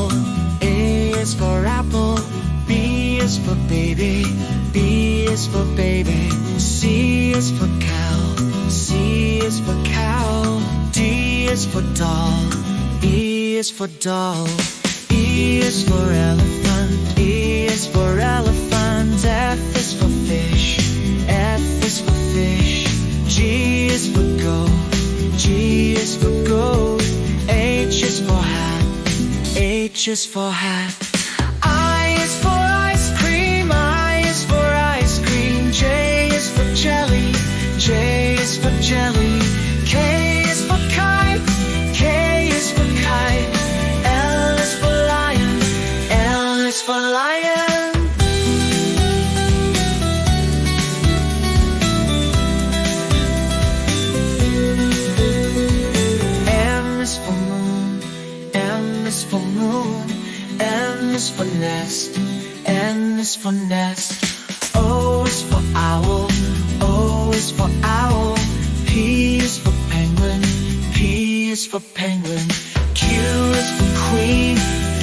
apple. A is for apple. B is for baby. B is for baby. C is for cow. C is for cow. D is for doll. E is for doll. E is for elephant. E is for elephant. F is for fish. F is for fish. G is for goat. G is for goat. H is for hat. H is for hat. I is for ice cream. I is for ice cream. J is for jelly. J is for jelly. K is for kite. K is for kite. L is for lion. L is for lion. M is for moon. M is for moon. N is for nest. N is for nest. O is for owl. O is for owl. P is for penguin. P is for penguin. Q is for queen.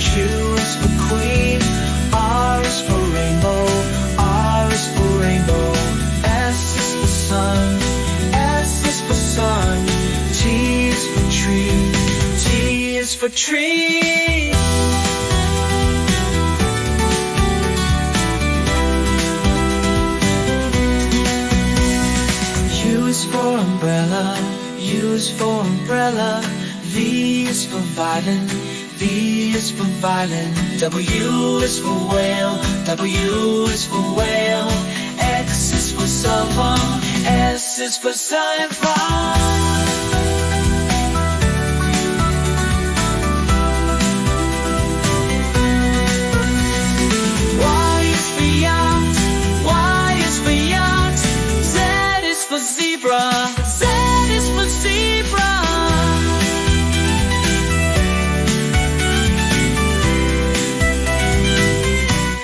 Q is for queen. R is for rainbow. R is for rainbow. S is for sun. S is for sun. T is for tree. T is for tree. U is for umbrella. U is for umbrella. V is for violin. V is for violin. W is for whale. W is for whale. X is for cell phone. S is for sunflower.